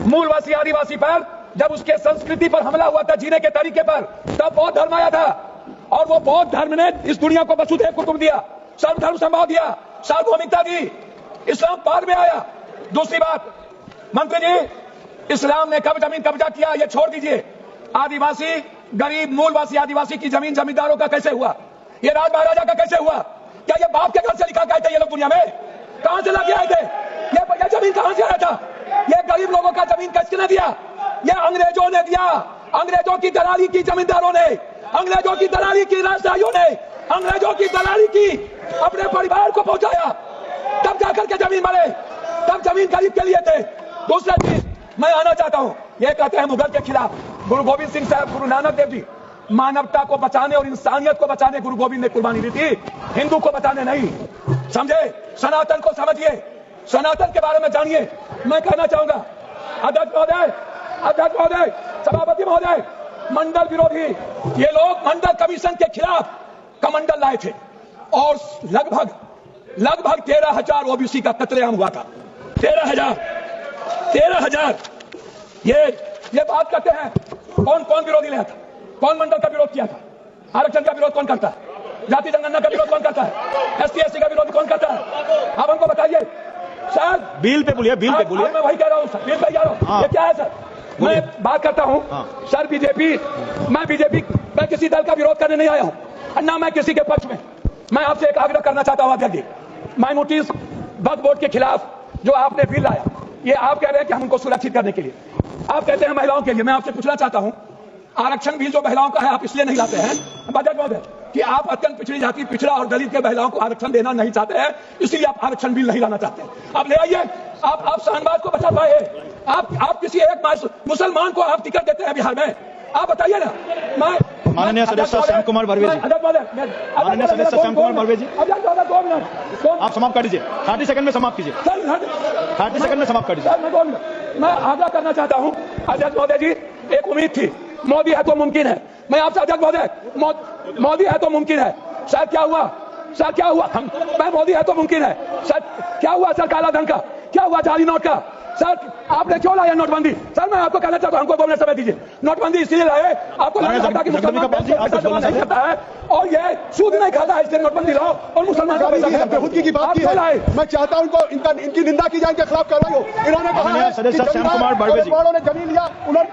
मूलवासी आदिवासी पर, जब उसके संस्कृति पर हमला हुआ था, जीने के तरीके पर, तब बौद्ध धर्म आया था और वो बौद्ध धर्म ने इस दुनिया को वसुधैव कुटुंब दिया, सर्वधर्म समभाव दिया, सार्वभौमिकता दी। इस्लाम बाद में आया। दूसरी बात, मंत्री जी, इस्लाम ने कब जमीन कब्जा किया ये छोड़ दीजिए। आदिवासी, गरीब मूलवासी आदिवासी की जमीन जमींदारों का कैसे हुआ? ये राज महाराजा का कैसे हुआ? क्या ये बाप के घर से लिखा गए थे ये लोग दुनिया में? कहां से लगे आए थे? ये जमीन कहां से आया था? ये गरीब लोगों का जमीन किसने दिया? ये अंग्रेजों ने दिया। अंग्रेजों की दलाली की जमींदारों ने, अंग्रेजों की दलाली की राजशाहियों ने, अंग्रेजों की दलाली की अपने परिवार को पहुंचाया, तब जाकर के जमीन बने, तब जमीन खरीद के लिए थे। दूसरा चीज मैं आना चाहता हूं, ये कहते हैं मुगल के खिलाफ। गुरु गोविंद सिंह साहब, गुरु नानक देव जी मानवता को बचाने और इंसानियत को बचाने गुरु गोविंद ने कुर्बानी दी थी, हिंदू को बचाने नहीं। समझे? सनातन को समझिए, सनातन के बारे में जानिए। मैं कहना चाहूंगा, अध्यक्ष महोदय, अध्यक्ष महोदय, सभापति महोदय, मंडल विरोधी ये लोग मंडल कमीशन के खिलाफ कमंडल लाए थे और लगभग 13,000 ओबीसी का कत्लेआम हुआ था। 13,000 ये बात करते हैं। कौन विरोधी लाया था? कौन मंडल का विरोध किया था? आरक्षण का विरोध कौन करता है? जाति जनगणना का विरोध कौन करता है? SC SC का विरोध कौन करता है? आप हमको बताइए सर। बिल पे बोलिए, बिल पे बोलिए। मैं वही कह रहा हूँ सर, बिल पे जा रहा हूँ। ये क्या है सर? मैं बात करता हूँ सर। मैं किसी दल का विरोध करने नहीं आया हूँ, ना मैं किसी के पक्ष में। मैं आपसे एक आग्रह करना चाहता हूँ अध्यक्ष जी, माइनॉरिटीज वक्फ बोर्ड के खिलाफ जो आपने बिल लाया, ये आप कह रहे हैं कि हम उनको सुरक्षित करने के लिए, आप कहते हैं महिलाओं के लिए। मैं आपसे पूछना चाहता हूं, आरक्षण बिल जो महिलाओं का है आप इसलिए नहीं लाते हैं अध्यक्ष महोदय कि आप अत्यंत पिछड़ी जाति, पिछड़ा और दलित के महिलाओं को आरक्षण देना नहीं चाहते हैं, इसलिए आप आरक्षण बिल नहीं लाना चाहते हैं। आप ले आइए। आप शाहनवाज को बचा पाए। आप किसी एक मुसलमान को आप टिकट देते हैं बिहार में? आप बताइए ना। माननीय सदस्य श्याम कुमार बर्वे जी, माननीय सदस्य श्याम कुमार बर्वे जी, आप समाप्त कर दीजिए। 30 सेकंड में समाप्त कीजिए। 30 सेकंड में समाप्त कर दीजिए। मैं आग्रह करना चाहता हूं अध्यक्ष महोदय जी, एक उम्मीद थी, मोदी है तो मुमकिन है। मैं आपसे अध्यक्ष महोदय, मोदी है तो मुमकिन है। सर क्या हुआ? सर क्या हुआ? मैं मोदी है तो मुमकिन है। सर क्या हुआ? सर काला धन का क्या हुआ? जाली नोट का? सर आपने क्यों लाया नोटबंदी? सर मैं आपको कहना चाहता हूं, हमको 2 मिनट समय दीजिए। नोटबंदी इसलिए लाए, आपको लगता है कि मुसलमान नहीं खाता है और ये सूद नहीं खाता है, इसलिए नोटबंदी लाओ और मुसलमान का पैसा बेहूदगी की बात की है। मैं चाहता हूं इनकी निंदा की जाए, इनके खिलाफ कार्रवाई हो। इन्होंने कहा है सदस्य श्याम कुमार बर्वे जी, ने जमीन लिया, उन्होंने